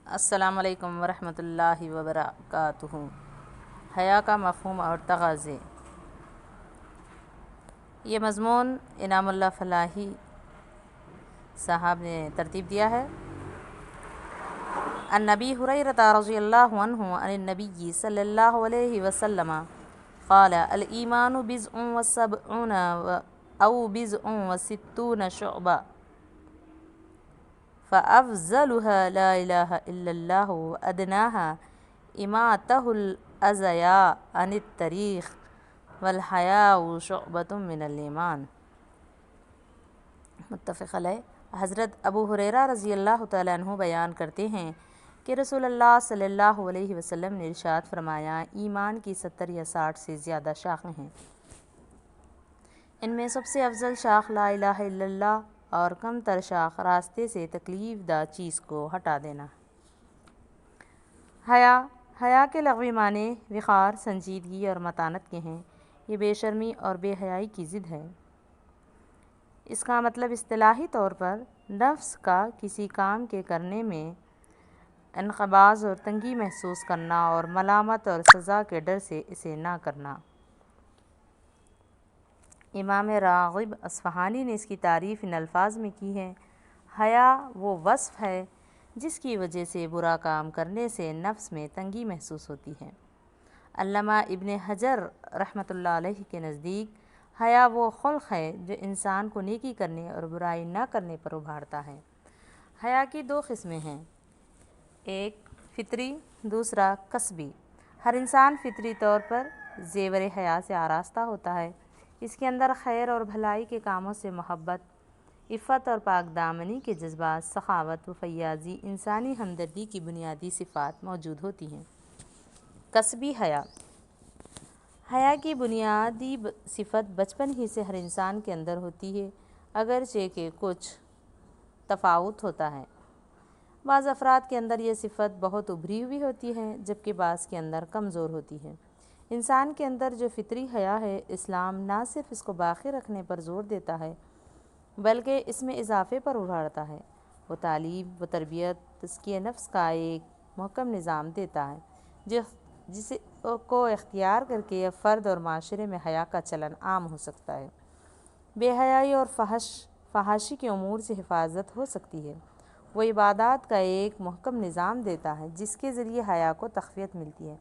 السلام علیکم ورحمۃ اللہ وبرکاتہ۔ حیا کا مفہوم اور تغاضے۔ یہ مضمون انعام اللہ فلاحی صاحب نے ترتیب دیا ہے۔ عن ابی ہریرہ رضی اللہ عنہ عن النبی صلی اللہ علیہ وسلم قال الایمان بضع وسبعون او بضع وستون شعبہ فأفضلها لا إله إلا الله وأدناها إماطة الأذى عن الطريق والحياء شعبة من الإيمان۔ متفق علیہ۔ حضرت ابو ہریرہ رضی اللہ تعالیٰ عنہ بیان کرتے ہیں کہ رسول اللہ صلی اللہ علیہ وسلم نے ارشاد فرمایا، ایمان کی 70 یا 60 سے زیادہ شاخیں ہیں، ان میں سب سے افضل شاخ لا الہ الا اللہ اور کم تر شاخ راستے سے تکلیف دہ چیز کو ہٹا دینا۔ حیا کے لغوی معنی وقار، سنجیدگی اور متانت کے ہیں۔ یہ بے شرمی اور بے حیائی کی ضد ہے۔ اس کا مطلب اصطلاحی طور پر نفس کا کسی کام کے کرنے میں انقباض اور تنگی محسوس کرنا اور ملامت اور سزا کے ڈر سے اسے نہ کرنا۔ امام راغب اصفہانی نے اس کی تعریف ان الفاظ میں کی ہے: حیا وہ وصف ہے جس کی وجہ سے برا کام کرنے سے نفس میں تنگی محسوس ہوتی ہے۔ علامہ ابن حجر رحمۃ اللہ علیہ کے نزدیک حیا وہ خلق ہے جو انسان کو نیکی کرنے اور برائی نہ کرنے پر ابھارتا ہے۔ حیا کی 2 قسمیں ہیں، ایک فطری، دوسرا کسبی۔ ہر انسان فطری طور پر زیور حیا سے آراستہ ہوتا ہے۔ اس کے اندر خیر اور بھلائی کے کاموں سے محبت، عفت اور پاک دامنی کے جذبات، سخاوت و فیاضی، انسانی ہمدردی کی بنیادی صفات موجود ہوتی ہیں۔ کسبی حیا کی بنیادی صفت بچپن ہی سے ہر انسان کے اندر ہوتی ہے، اگرچہ کہ کچھ تفاوت ہوتا ہے۔ بعض افراد کے اندر یہ صفت بہت ابھری ہوئی ہوتی ہے، جبکہ بعض کے اندر کمزور ہوتی ہے۔ انسان کے اندر جو فطری حیا ہے، اسلام نہ صرف اس کو باقی رکھنے پر زور دیتا ہے بلکہ اس میں اضافے پر ابھارتا ہے۔ وہ تعلیم و تربیت، تزکیہ نفس کا ایک محکم نظام دیتا ہے جس کو اختیار کر کے فرد اور معاشرے میں حیا کا چلن عام ہو سکتا ہے۔ بے حیائی اور فحاشی کے امور سے حفاظت ہو سکتی ہے۔ وہ عبادات کا ایک محکم نظام دیتا ہے جس کے ذریعے حیا کو تقویت ملتی ہے۔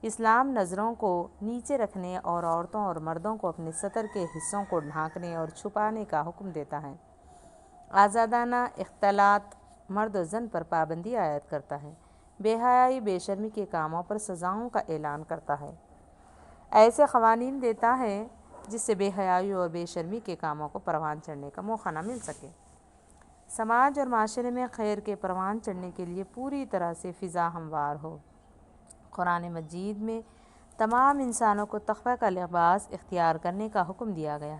اسلام نظروں کو نیچے رکھنے اور عورتوں اور مردوں کو اپنے سطر کے حصوں کو ڈھانکنے اور چھپانے کا حکم دیتا ہے۔ آزادانہ اختلاط مرد و زن پر پابندی عائد کرتا ہے۔ بے حیائی بے شرمی کے کاموں پر سزاؤں کا اعلان کرتا ہے، ایسے قوانین دیتا ہے جس سے بے حیائی اور بے شرمی کے کاموں کو پروان چڑھنے کا موقع نہ مل سکے۔ سماج اور معاشرے میں خیر کے پروان چڑھنے کے لیے پوری طرح سے فضا ہموار ہو۔ قرآن مجید میں تمام انسانوں کو تقوی کا لباس اختیار کرنے کا حکم دیا گیا۔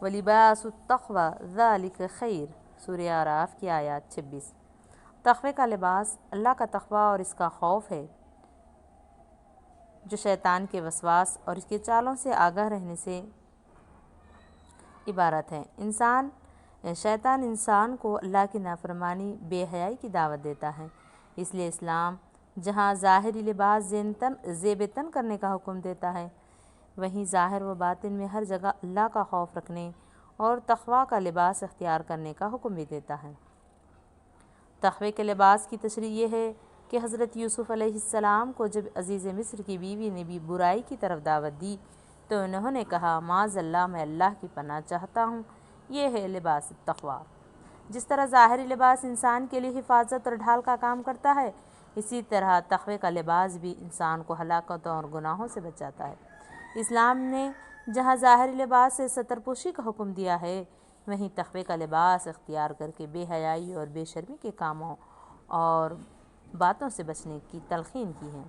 وَلِبَاسُ التَّقْوَىٰ ذَٰلِکَ خَیْرٌ، سورہ اعراف کی آیات 26۔ تقوی کا لباس اللہ کا تقوی اور اس کا خوف ہے، جو شیطان کے وسواس اور اس کے چالوں سے آگاہ رہنے سے عبارت ہے۔ شیطان انسان کو اللہ کی نافرمانی، بے حیائی کی دعوت دیتا ہے۔ اس لیے اسلام جہاں ظاہری لباس زیب تن کرنے کا حکم دیتا ہے، وہیں ظاہر و باطن میں ہر جگہ اللہ کا خوف رکھنے اور تقوی کا لباس اختیار کرنے کا حکم بھی دیتا ہے۔ تقوی کے لباس کی تشریح یہ ہے کہ حضرت یوسف علیہ السلام کو جب عزیز مصر کی بیوی نے بھی برائی کی طرف دعوت دی تو انہوں نے کہا، معاذ اللہ، میں اللہ کی پناہ چاہتا ہوں۔ یہ ہے لباس التقویٰ۔ جس طرح ظاہری لباس انسان کے لیے حفاظت اور ڈھال کا کام کرتا ہے، اسی طرح تقوی کا لباس بھی انسان کو ہلاکتوں اور گناہوں سے بچاتا ہے۔ اسلام نے جہاں ظاہری لباس سے ستر پوشی کا حکم دیا ہے، وہیں تقوی کا لباس اختیار کر کے بے حیائی اور بے شرمی کے کاموں اور باتوں سے بچنے کی تلقین کی ہے۔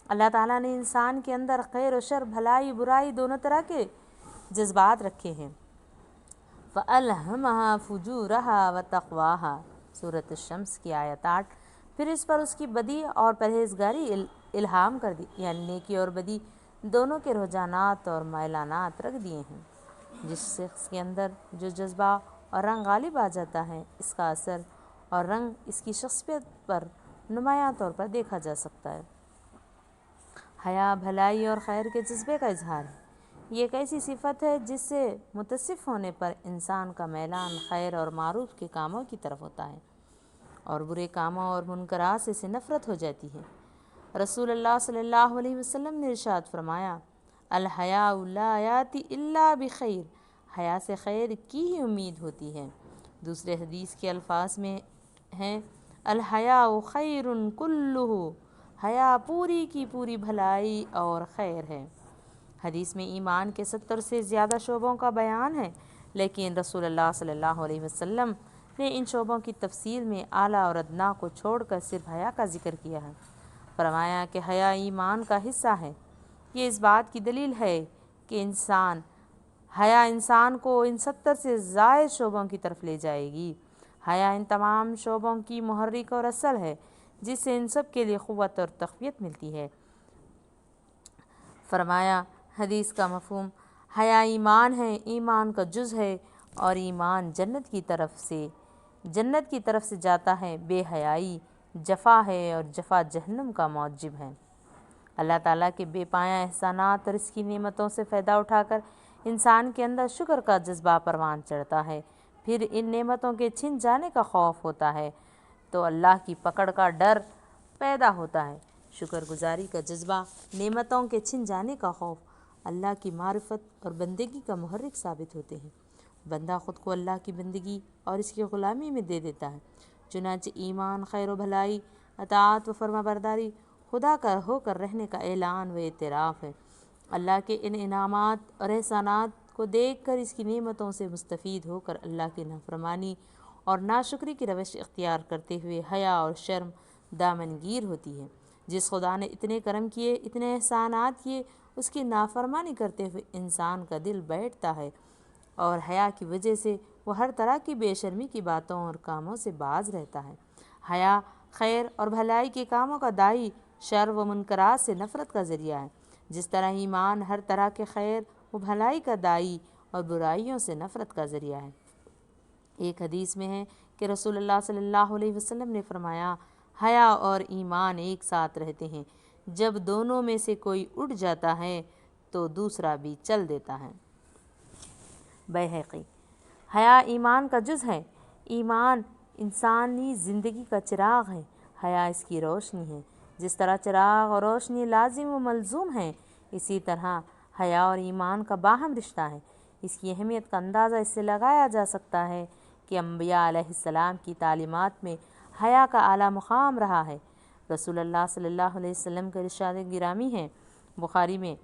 اللہ تعالیٰ نے انسان کے اندر خیر و شر، بھلائی برائی دونوں طرح کے جذبات رکھے ہیں۔ فَأَلْهَمَهَا فُجُورَهَا وَتَقْوَاهَا، سورۃ الشمس کی آیت 8۔ پھر اس پر اس کی بدی اور پرہیزگاری الہام کر دی، یعنی نیکی اور بدی دونوں کے رجحانات اور میلانات رکھ دیے ہیں۔ جس شخص کے اندر جو جذبہ اور رنگ غالب آ جاتا ہے، اس کا اثر اور رنگ اس کی شخصیت پر نمایاں طور پر دیکھا جا سکتا ہے۔ حیا بھلائی اور خیر کے جذبے کا اظہار ہے۔ یہ ایک ایسی صفت ہے جس سے متصف ہونے پر انسان کا میلان خیر اور معروف کے کاموں کی طرف ہوتا ہے اور برے کاموں اور منکرات سے اسے نفرت ہو جاتی ہے۔ رسول اللہ صلی اللہ علیہ وسلم نے ارشاد فرمایا، الحیاء لا یاتی الا بخیر، حیا سے خیر کی ہی امید ہوتی ہے۔ دوسرے حدیث کے الفاظ میں ہیں، الحیاء خیر کلہ، حیا پوری کی پوری بھلائی اور خیر ہے۔ حدیث میں ایمان کے 70 سے زیادہ شعبوں کا بیان ہے، لیکن رسول اللہ صلی اللہ علیہ وسلم نے ان شعبوں کی تفصیل میں اعلیٰ اور ادنیٰ کو چھوڑ کر صرف حیا کا ذکر کیا ہے۔ فرمایا کہ حیا ایمان کا حصہ ہے۔ یہ اس بات کی دلیل ہے کہ حیا انسان کو ان 70 سے زائد شعبوں کی طرف لے جائے گی۔ حیا ان تمام شعبوں کی محرک اور اصل ہے جس سے ان سب کے لیے قوت اور تقویت ملتی ہے۔ فرمایا، حدیث کا مفہوم، حیا ایمان ہے، ایمان کا جز ہے، اور ایمان جنت کی طرف سے جاتا ہے، بے حیائی جفا ہے اور جفا جہنم کا موجب ہے۔ اللہ تعالیٰ کے بے پایہ احسانات اور اس کی نعمتوں سے فائدہ اٹھا کر انسان کے اندر شکر کا جذبہ پروان چڑھتا ہے، پھر ان نعمتوں کے چھن جانے کا خوف ہوتا ہے تو اللہ کی پکڑ کا ڈر پیدا ہوتا ہے۔ شکر گزاری کا جذبہ، نعمتوں کے چھن جانے کا خوف اللہ کی معرفت اور بندگی کا محرک ثابت ہوتے ہیں۔ بندہ خود کو اللہ کی بندگی اور اس کی غلامی میں دے دیتا ہے۔ چنانچہ ایمان، خیر و بھلائی، اطاعت و فرما برداری خدا کا ہو کر رہنے کا اعلان و اعتراف ہے۔ اللہ کے ان انعامات اور احسانات کو دیکھ کر اس کی نعمتوں سے مستفید ہو کر اللہ کی نافرمانی اور ناشکری کی روش اختیار کرتے ہوئے حیا اور شرم دامنگیر ہوتی ہے۔ جس خدا نے اتنے کرم کیے، اتنے احسانات کیے، اس کی نافرمانی کرتے ہوئے انسان کا دل بیٹھتا ہے اور حیا کی وجہ سے وہ ہر طرح کی بے شرمی کی باتوں اور کاموں سے باز رہتا ہے۔ حیا خیر اور بھلائی کے کاموں کا داعی، شر و منکرات سے نفرت کا ذریعہ ہے، جس طرح ایمان ہر طرح کے خیر و بھلائی کا داعی اور برائیوں سے نفرت کا ذریعہ ہے۔ ایک حدیث میں ہے کہ رسول اللہ صلی اللہ علیہ وسلم نے فرمایا، حیا اور ایمان ایک ساتھ رہتے ہیں، جب دونوں میں سے کوئی اٹھ جاتا ہے تو دوسرا بھی چل دیتا ہے۔ بیہقی۔ حیا ایمان کا جز ہے۔ ایمان انسانی زندگی کا چراغ ہے، حیا اس کی روشنی ہے۔ جس طرح چراغ اور روشنی لازم و ملزوم ہیں، اسی طرح حیا اور ایمان کا باہم رشتہ ہے۔ اس کی اہمیت کا اندازہ اس سے لگایا جا سکتا ہے کہ انبیاء علیہ السلام کی تعلیمات میں حیا کا اعلیٰ مقام رہا ہے۔ رسول اللہ صلی اللہ علیہ وسلم کا ارشاد گرامی ہے، بخاری میں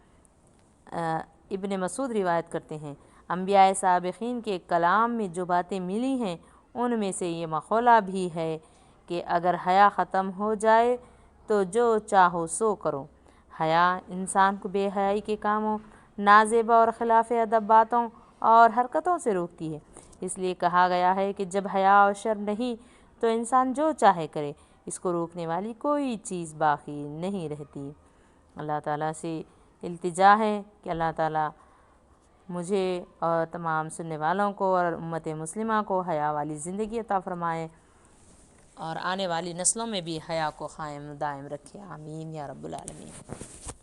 ابن مسعود روایت کرتے ہیں، انبیاء سابقین کے کلام میں جو باتیں ملی ہیں ان میں سے یہ مقولہ بھی ہے کہ اگر حیا ختم ہو جائے تو جو چاہو سو کرو۔ حیا انسان کو بے حیائی کے کاموں، نازیبا اور خلاف ادب باتوں اور حرکتوں سے روکتی ہے۔ اس لیے کہا گیا ہے کہ جب حیا اور شرم نہیں تو انسان جو چاہے کرے، اس کو روکنے والی کوئی چیز باقی نہیں رہتی۔ اللہ تعالیٰ سے التجا ہے کہ اللہ تعالیٰ مجھے اور تمام سننے والوں کو اور امت مسلمہ کو حیا والی زندگی عطا فرمائے اور آنے والی نسلوں میں بھی حیا کو قائم دائم رکھے، آمین یا رب العالمین۔